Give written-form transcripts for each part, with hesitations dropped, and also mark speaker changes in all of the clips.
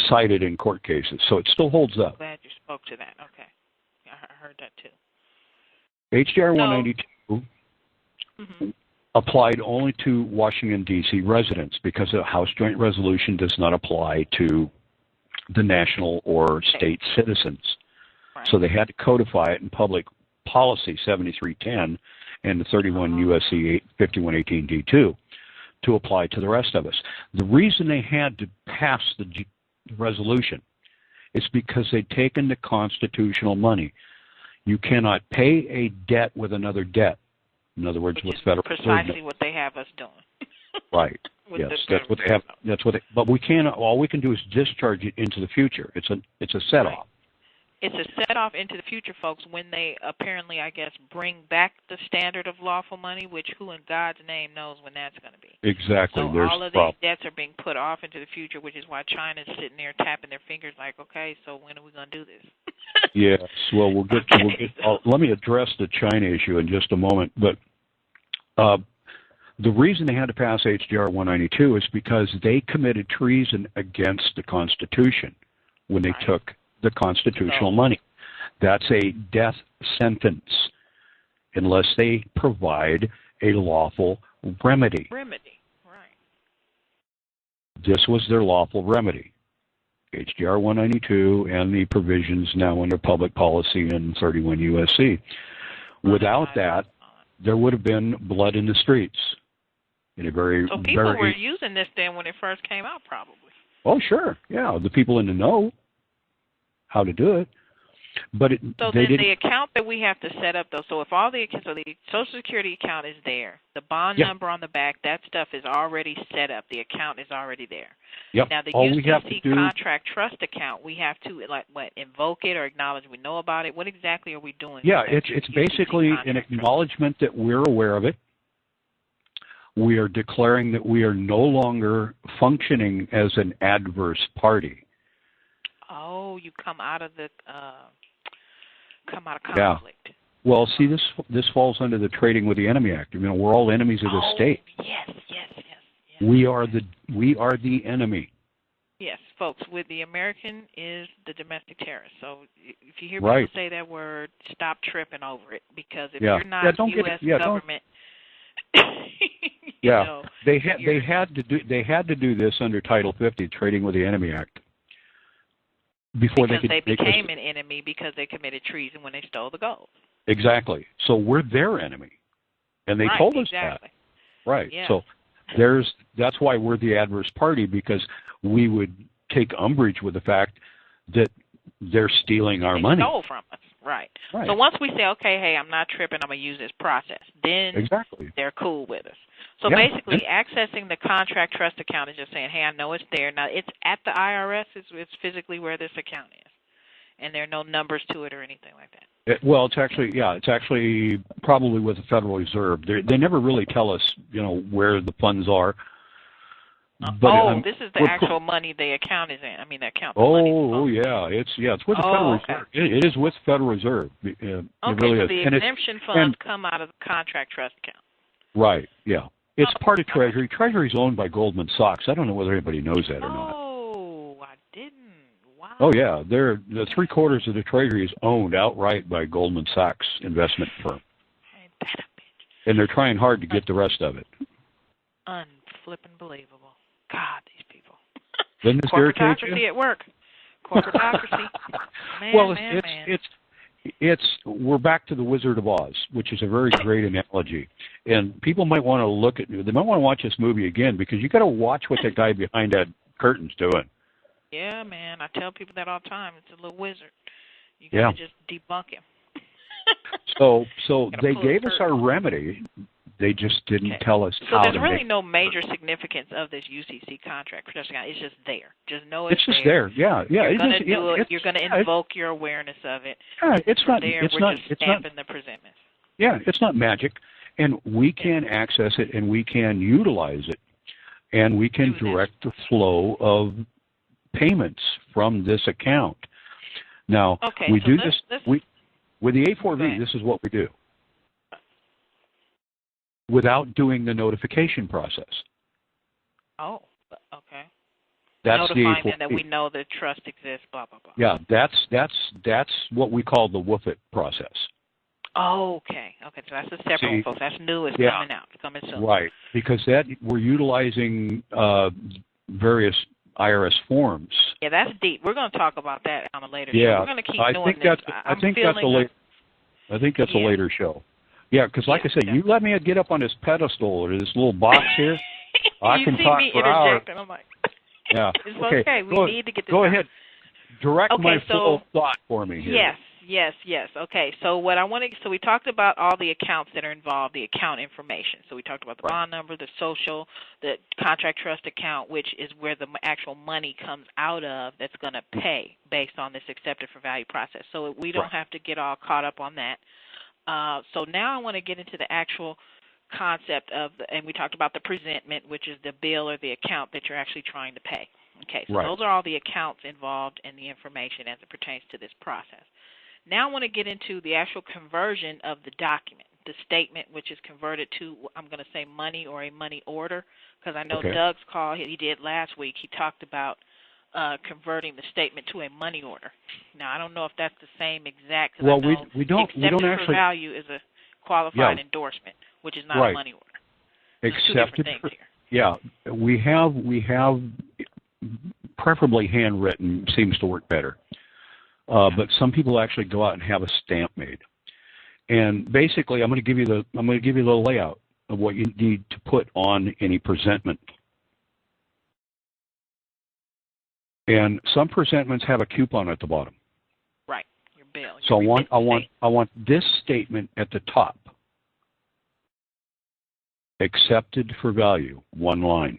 Speaker 1: decided in court cases. So it still holds up.
Speaker 2: Glad you spoke to that. Okay. I heard that too.
Speaker 1: HJR 192 applied only to Washington, D.C. residents because a House Joint Resolution does not apply to the national or state citizens. Right. So they had to codify it in Public Policy 7310 and the 31 U.S.C. 5118 D2 to apply to the rest of us. The reason they had to pass the resolution is because they'd taken the constitutional money. You cannot pay a debt with another debt. In other words, with federal
Speaker 2: precisely what they have us doing.
Speaker 1: Right. Yes, that's what they have. That's what. But we can't. All we can do is discharge it into the future. It's a set off.
Speaker 2: It's a set off into the future, folks. When they apparently, I guess, bring back the standard of lawful money, which who in God's name knows when that's going to be.
Speaker 1: Exactly.
Speaker 2: So all of these debts are being put off into the future, which is why China's sitting there tapping their fingers like, okay, so when are we going to do this?
Speaker 1: Yes. Well, we'll get. Let me address the China issue in just a moment, but. The reason they had to pass HJR 192 is because they committed treason against the Constitution when they took the constitutional money. That's a death sentence unless they provide a lawful remedy.
Speaker 2: Remedy, right.
Speaker 1: This was their lawful remedy. HJR 192 and the provisions now under public policy in 31 U.S.C. Without that, there would have been blood in the streets. In a
Speaker 2: so people were using this then when it first came out, probably.
Speaker 1: Oh, sure. Yeah, the people in the know how to do it. But
Speaker 2: the account that we have to set up, though, so if all the Social Security account is there, the bond number on the back, that stuff is already set up. The account is already there.
Speaker 1: Yep.
Speaker 2: Now, the UCC contract trust account, we have to, invoke it or acknowledge we know about it? What exactly are we doing?
Speaker 1: Yeah, it's basically an acknowledgement that we're aware of it. We are declaring that we are no longer functioning as an adverse party.
Speaker 2: Oh, you come out of conflict.
Speaker 1: Yeah. Well, see, this falls under the Trading with the Enemy Act. You know, we're all enemies of the state.
Speaker 2: Yes.
Speaker 1: We are the enemy.
Speaker 2: Yes, folks. With the American is the domestic terrorist. So if you hear people say that word, stop tripping over it, because if you're not U.S. government. They had to do this under Title 50, Trading with the Enemy Act. Because they became an enemy because they committed treason when they stole the gold.
Speaker 1: Exactly. So we're their enemy, and they told us that. Right. Yeah. So that's why we're the adverse party, because we would take umbrage with the fact that they're stealing our money.
Speaker 2: They stole from us. Right. So once we say, okay, hey, I'm not tripping, I'm going to use this process, then they're cool with us. So basically, accessing the contract trust account is just saying, hey, I know it's there. Now, it's at the IRS. It's physically where this account is. And there are no numbers to it or anything like that.
Speaker 1: It's actually probably with the Federal Reserve. They never really tell us, where the funds are.
Speaker 2: But, this is the actual money the account is in. I mean, the account.
Speaker 1: It's with the Federal Reserve. It is with the Federal Reserve. It really is.
Speaker 2: The exemption funds come out of the contract trust account.
Speaker 1: Right. Yeah. It's part of Treasury. Treasury's owned by Goldman Sachs. I don't know whether anybody knows that or not.
Speaker 2: Oh, I didn't. Wow.
Speaker 1: Oh yeah, the 3/4 of the Treasury is owned outright by Goldman Sachs investment firm.
Speaker 2: Ain't that a bitch?
Speaker 1: And they're trying hard to get the rest of it.
Speaker 2: Unflippin' believable. God, these people.
Speaker 1: Doesn't this irritate you?
Speaker 2: Corporatocracy at work. Corporatocracy.
Speaker 1: We're back to the Wizard of Oz, which is a very great analogy. And people might want to they might want to watch this movie again, because you got to watch what that guy behind that curtain's doing.
Speaker 2: Yeah, man. I tell people that all the time. It's a little wizard. You got to just debunk him.
Speaker 1: So they gave us our remedy. They just didn't tell us how to.
Speaker 2: So there's really no major significance of this UCC contract. It's just there. Just know it's
Speaker 1: just there. Yeah.
Speaker 2: You're going to do it. You're going to invoke your awareness of it.
Speaker 1: Yeah, it's not.
Speaker 2: We're just stamping the presentments.
Speaker 1: Yeah, it's not magic, and we can access it, and we can utilize it, and we can direct the flow of payments from this account. Now we do this. With the A4V, this is what we do. Without doing the notification process.
Speaker 2: Oh, okay. notifying them that we know the trust exists, blah, blah, blah.
Speaker 1: Yeah, that's what we call the WHFIT process.
Speaker 2: Oh, okay. Okay, so that's a separate one, folks. That's new. It's coming out. It's coming soon.
Speaker 1: Right, because we're utilizing various IRS forms.
Speaker 2: Yeah, that's deep. We're going to talk about that on a later show. We're going to keep doing this.
Speaker 1: I think that's a later show. Yeah, because like I said, you let me get up on this pedestal or this little box here. I can talk for hours.
Speaker 2: I'm like,
Speaker 1: yeah.
Speaker 2: It's okay. We need to get this
Speaker 1: Go
Speaker 2: done.
Speaker 1: ahead. Direct my flow of thought for me here.
Speaker 2: Yes. Okay, so what I want to, so we talked about all the accounts that are involved, the account information. So we talked about the bond number, the social, the contract trust account, which is where the actual money comes out of that's going to pay based on this accepted for value process. So we don't have to get all caught up on that. So now I want to get into the actual concept of, and we talked about the presentment, which is the bill or the account that you're actually trying to pay. Okay, so those are all the accounts involved in the information as it pertains to this process. Now I want to get into the actual conversion of the document, the statement, which is converted to, I'm going to say money or a money order, because I know Doug's call he did last week, he talked about converting the statement to a money order. Now, I don't know if that's the same exact, because
Speaker 1: we don't
Speaker 2: actually, for value is a qualified endorsement, which is not a money order.
Speaker 1: Accepted for, yeah, we have preferably handwritten seems to work better. But some people actually go out and have a stamp made. And basically, I'm going to give you the layout of what you need to put on any presentment. And some presentments have a coupon at the bottom.
Speaker 2: Right, your bill.
Speaker 1: So I want this statement at the top. Accepted for value, one line.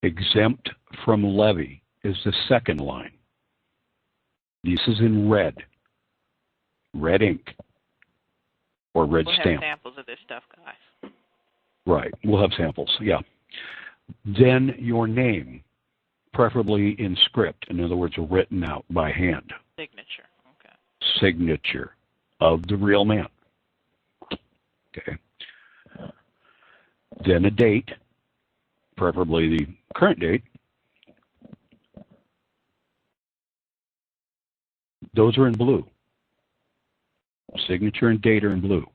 Speaker 1: Exempt from levy is the second line. This is in red ink, or red stamp.
Speaker 2: We'll have samples of this stuff, guys.
Speaker 1: Right, we'll have samples, yeah. Then your name, preferably in script, in other words, written out by hand.
Speaker 2: Signature, okay.
Speaker 1: Signature of the real man. Okay. Then a date, preferably the current date. Those are in blue. Signature and date are in blue.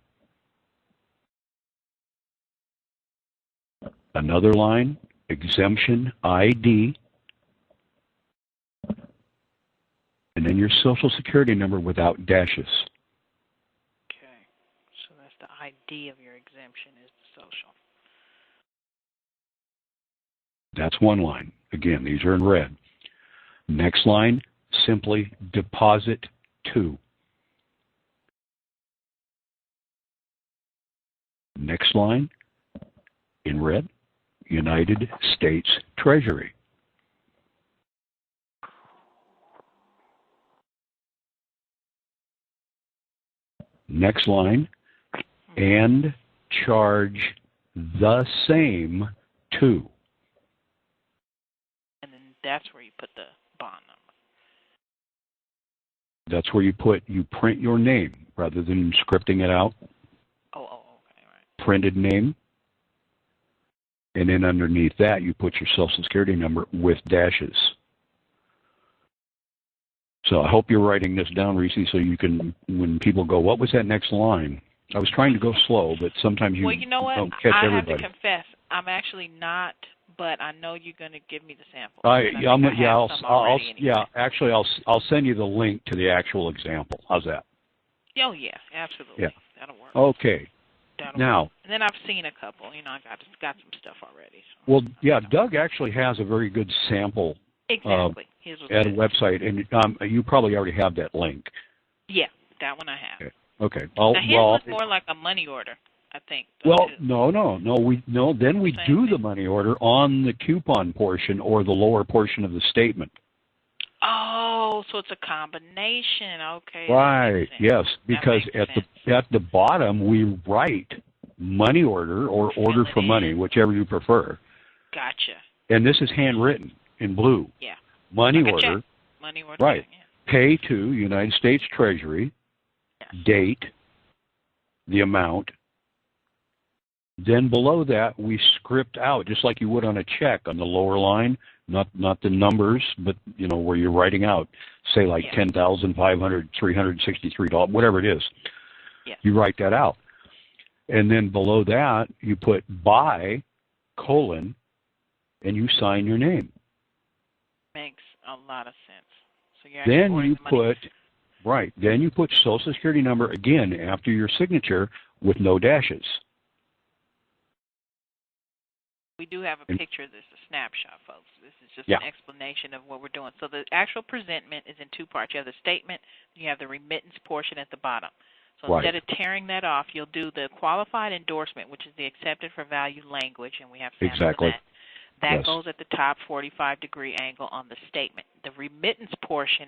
Speaker 1: Another line, exemption ID, and then your social security number without dashes.
Speaker 2: Okay, so that's the ID of your exemption is the social.
Speaker 1: That's one line. Again, these are in red. Next line, simply deposit to. Next line, in red, United States Treasury. Next line, and charge the same to.
Speaker 2: And then that's where you put the bond number.
Speaker 1: That's where you print your name rather than scripting it out.
Speaker 2: Okay, right.
Speaker 1: Printed name. And then underneath that, you put your social security number with dashes. So I hope you're writing this down, Reese, so you can, when people go, what was that next line? I was trying to go slow, but sometimes you,
Speaker 2: you know what?
Speaker 1: don't catch everybody.
Speaker 2: I have to confess, I'm actually not, but I know you're going to give me the sample.
Speaker 1: Actually, I'll send you the link to the actual example. How's that?
Speaker 2: Oh, yeah, absolutely.
Speaker 1: Yeah.
Speaker 2: That'll work.
Speaker 1: Okay.
Speaker 2: Now, and then I've seen a couple. I got some stuff already. So.
Speaker 1: Well, yeah, Doug actually has a very good sample.
Speaker 2: Exactly.
Speaker 1: At a website, and you probably already have that link.
Speaker 2: Yeah, that one I have.
Speaker 1: Okay.
Speaker 2: Now his was more like a money order, I think.
Speaker 1: Well, no. Then we do the money order on the coupon portion or the lower portion of the statement.
Speaker 2: Oh, so it's a combination. Okay.
Speaker 1: Right. Yes, because at the bottom we write money order or order for money, whichever you prefer.
Speaker 2: Gotcha.
Speaker 1: And this is handwritten in blue.
Speaker 2: Yeah.
Speaker 1: Money order.
Speaker 2: Money order.
Speaker 1: Right.
Speaker 2: Yeah.
Speaker 1: Pay to United States Treasury. Yes. Date. The amount. Then below that, we script out, just like you would on a check on the lower line, not the numbers, but, you know, where you're writing out, say like $10,500, $363, whatever it is.
Speaker 2: Yes.
Speaker 1: You write that out. And then below that, you put by, colon, and you sign your name.
Speaker 2: Makes a lot of sense. So you're
Speaker 1: then you put, then you put Social Security number again after your signature with no dashes.
Speaker 2: We do have a picture of this, a snapshot, folks. This is just an explanation of what we're doing. So the actual presentment is in two parts. You have the statement, you have the remittance portion at the bottom. So instead of tearing that off, you'll do the qualified endorsement, which is the accepted for value language, and we have samples of that. That goes at the top 45-degree angle on the statement. The remittance portion